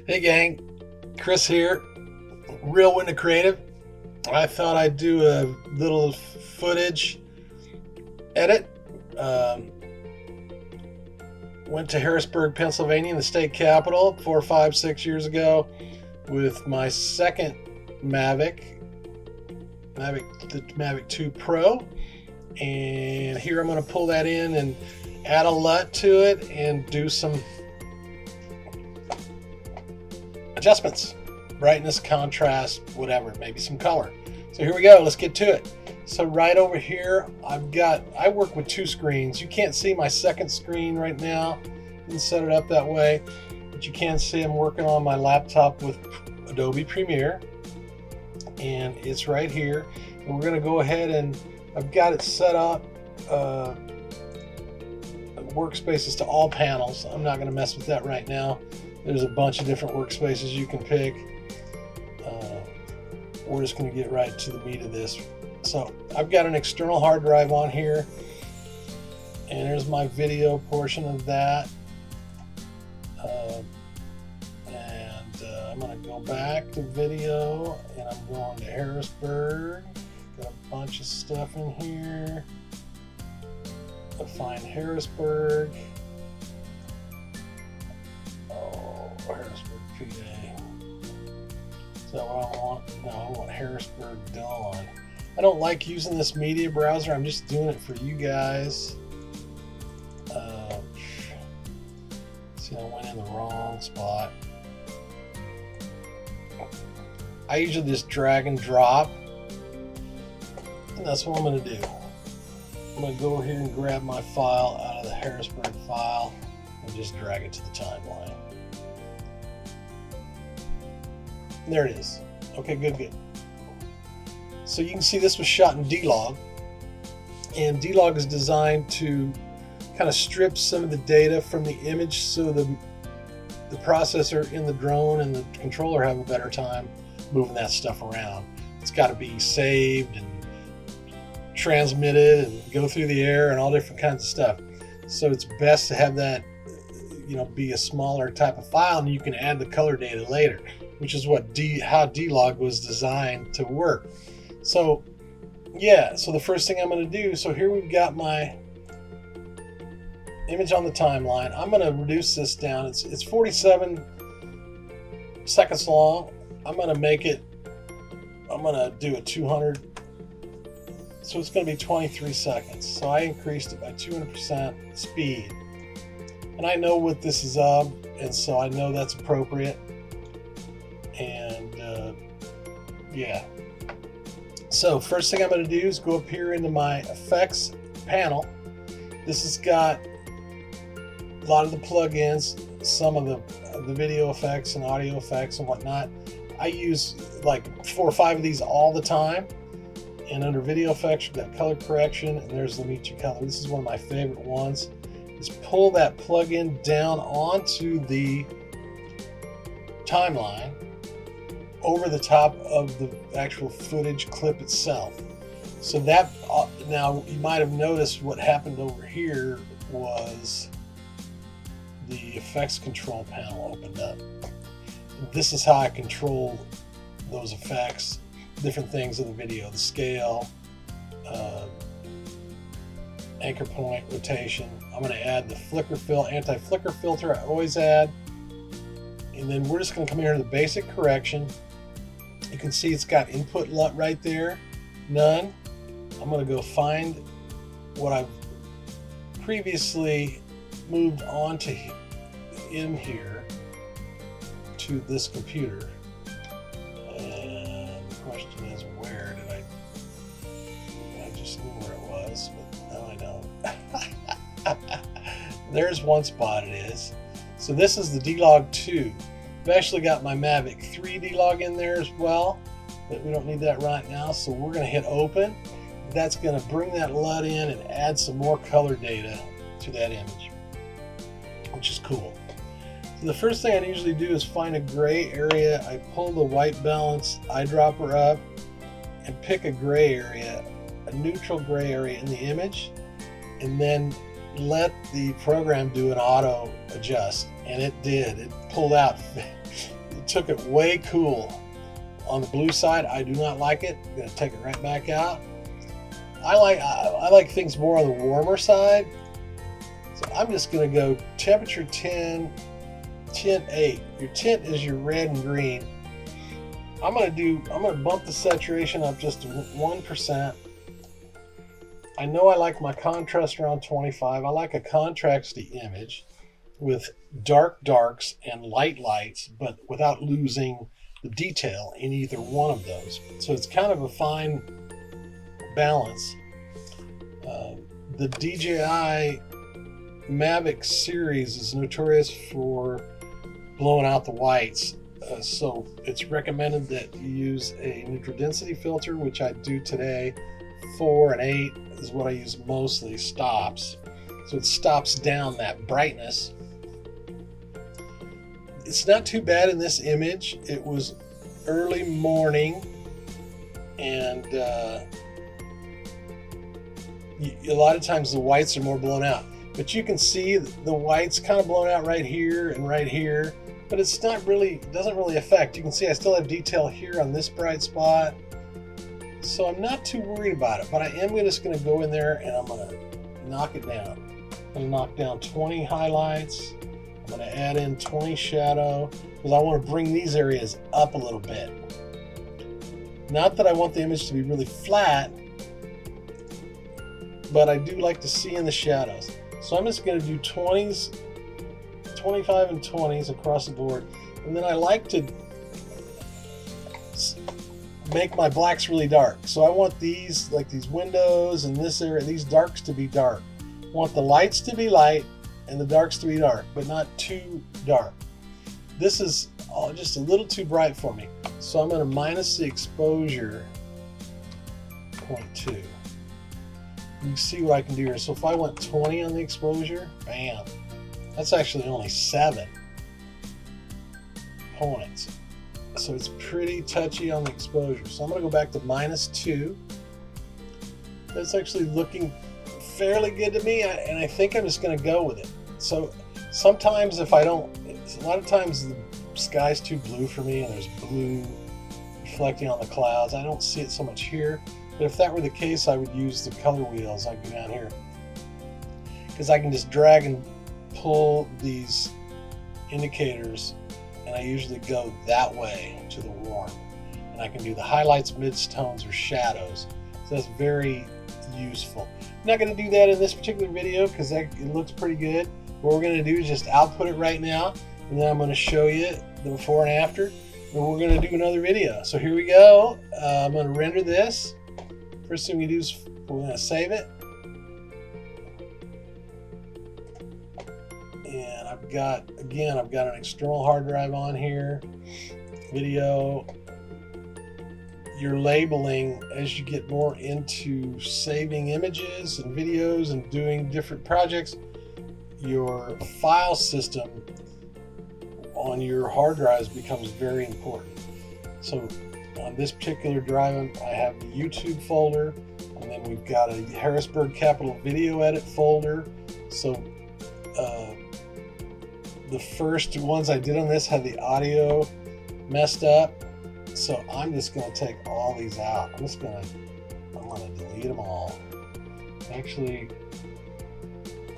Hey gang, Chris here, Real Window Creative. I thought I'd do a little footage edit. Went to Harrisburg, Pennsylvania, the state capital 4, 5, 6 years ago with my second Mavic, the Mavic 2 Pro. And here I'm going to pull that in and add a LUT to it and do some adjustments, brightness, contrast, whatever, maybe some color. So here we go, let's get to it. So right over here, I work with two screens. You can't see my second screen right now. Didn't set it up that way, but you can see I'm working on my laptop with Adobe Premiere, and it's right here. And we're gonna go ahead and I've got it set up workspaces to all panels. I'm not gonna mess with that right now. There's a bunch of different workspaces you can pick. We're just going to get right to the meat of this. So I've got an external hard drive on here, and there's my video portion of that. I'm going to go back to video, and I'm going to Harrisburg. Got a bunch of stuff in here. I'll find Harrisburg. Harrisburg, PA. Is that what I want? No, I want Harrisburg Dawn. I don't like using this media browser. I'm just doing it for you guys. See, I went in the wrong spot. I usually just drag and drop, and that's what I'm going to do. I'm going to go here and grab my file out of the Harrisburg file and just drag it to the timeline. There it is. Okay, good. So you can see this was shot in D-Log, and D-Log is designed to kind of strip some of the data from the image so the processor in the drone and the controller have a better time moving that stuff around. It's got to be saved and transmitted and go through the air and all different kinds of stuff. So it's best to have that, be a smaller type of file, and you can add the color data later, which is how D-Log was designed to work. So yeah, so the first thing I'm going to do, so here we've got my image on the timeline. I'm going to reduce this down. It's 47 seconds long. I'm going to do a 200, so it's going to be 23 seconds. So I increased it by 200% speed, and I know what this is of, and so I know that's appropriate. And yeah, so first thing I'm going to do is go up here into my effects panel. This has got a lot of the plugins, some of the video effects and audio effects and whatnot. I use like 4 or 5 of these all the time. And under video effects, you've got color correction, and there's the Meet Your Color. This is one of my favorite ones. Just pull that plugin down onto the timeline over the top of the actual footage clip itself. So that, now you might have noticed what happened over here was the effects control panel opened up. This is how I control those effects, different things of the video, the scale, anchor point, rotation. I'm going to add the anti-flicker filter I always add. And then we're just going to come here to the basic correction. You can see it's got input LUT right there, none. I'm going to go find what I've previously moved on to in here to this computer. And the question is, where did I just knew where it was, but now I don't. There's one spot it is. So this is the D-Log 2. I've actually got my Mavic 3 D-Log in there as well, but we don't need that right now. So we're going to hit open. That's going to bring that LUT in and add some more color data to that image, which is cool. So the first thing I usually do is find a gray area. I pull the white balance eyedropper up and pick a gray area, a neutral gray area in the image, and then let the program do an auto adjust, and it did. It pulled out. It took it way cool. On the blue side, I do not like it. I'm going to take it right back out. I like things more on the warmer side. So I'm just going to go temperature 10, tint 8. Your tint is your red and green. I'm going to bump the saturation up just to 1%. I know I like my contrast around 25. I like a contrasty image with dark darks and light lights, but without losing the detail in either one of those. So it's kind of a fine balance. The DJI Mavic series is notorious for blowing out the whites. So it's recommended that you use a neutral density filter, which I do today. 4 and 8 is what I use mostly, stops. So it stops down that brightness. It's not too bad in this image. It was early morning, and a lot of times the whites are more blown out. But you can see the whites kind of blown out right here and right here, but it's not really, doesn't really affect. You can see I still have detail here on this bright spot. So I'm not too worried about it, but I am just going to go in there and I'm going to knock it down. I'm going to knock down 20 highlights. I'm going to add in 20 shadow because I want to bring these areas up a little bit. Not that I want the image to be really flat, but I do like to see in the shadows. So I'm just going to do 20s, 25 and 20s across the board. And then I like to make my blacks really dark. So I want these, like these windows and this area, these darks to be dark. I want the lights to be light and the darks to be dark, but not too dark. This is just a little too bright for me. So I'm going to minus the exposure 0.2. You can see what I can do here. So if I went 20 on the exposure, bam, that's actually only 7 points. So it's pretty touchy on the exposure. So I'm going to go back to -2. That's actually looking fairly good to me, and I think I'm just going to go with it. So sometimes if I don't, a lot of times the sky's too blue for me and there's blue reflecting on the clouds. I don't see it so much here, but if that were the case, I would use the color wheels. I'd go down here because I can just drag and pull these indicators, and I usually go that way to the warm, and I can do the highlights, midtones, or shadows. So that's very useful. I'm not going to do that in this particular video because it looks pretty good. What we're going to do is just output it right now, and then I'm going to show you the before and after, and we're going to do another video. So here we go. I'm going to render this. First thing we do is we're going to save it. And I've got an external hard drive on here. Video. You're labeling as you get more into saving images and videos and doing different projects. Your file system on your hard drives becomes very important. So on this particular drive, I have the YouTube folder, and then we've got a Harrisburg Capital Video Edit folder. So the first ones I did on this had the audio messed up. So I'm just going to take all these out. I'm going to delete them all. Actually,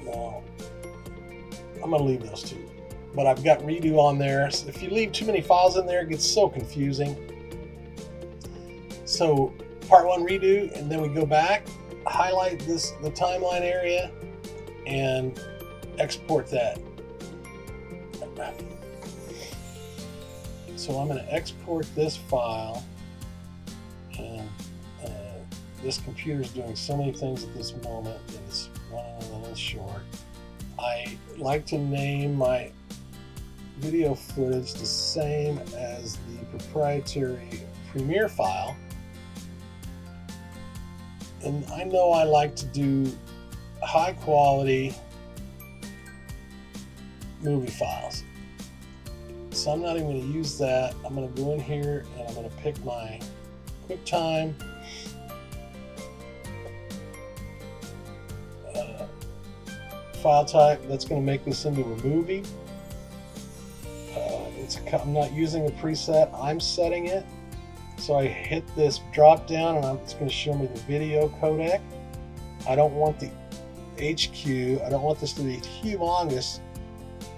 no, I'm going to leave those two. But I've got redo on there. So if you leave too many files in there, it gets so confusing. So part 1 redo, and then we go back, highlight the timeline area, and export that. So I'm going to export this file, and this computer is doing so many things at this moment that it's running a little short. I like to name my video footage the same as the proprietary Premiere file, and I know I like to do high quality movie files. So I'm not even going to use that. I'm going to go in here and I'm going to pick my QuickTime. file type. That's going to make this into a movie. I'm not using a preset, I'm setting it. So I hit this drop down and it's going to show me the video codec. I don't want the HQ, I don't want this to be humongous,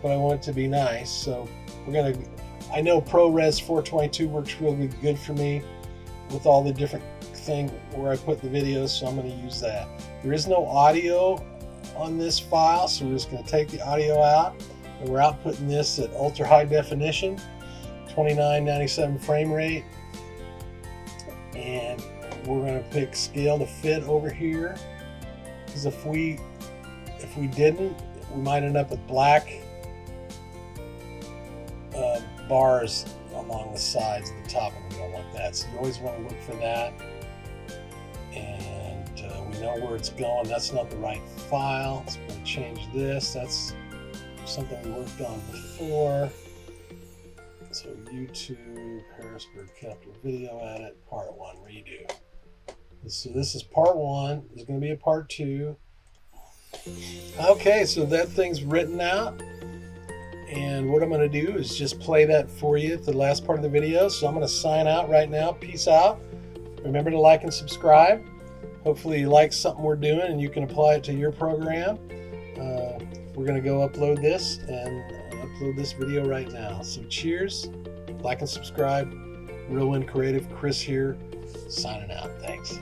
but I want it to be nice. So I know ProRes 422 works really good for me with all the different things where I put the videos, so I'm going to use that. There is no audio on this file, so we're just going to take the audio out. And we're outputting this at ultra high definition, 2997 frame rate, and we're going to pick scale to fit over here, because if we didn't, we might end up with black bars along the sides at the top, and we don't want that. So you always want to look for that, and we know where it's going. That's not the right file, so we're going to change this. That's something we worked on before. So YouTube, Harrisburg Capital Video Edit, Part 1, redo. So this is Part 1. There's going to be a Part 2. Okay, so that thing's written out. And what I'm going to do is just play that for you at the last part of the video. So I'm going to sign out right now. Peace out. Remember to like and subscribe. Hopefully you like something we're doing and you can apply it to your program. We're going to go upload this and upload this video right now. So cheers, like and subscribe. Real Win Creative, Chris here, signing out. Thanks.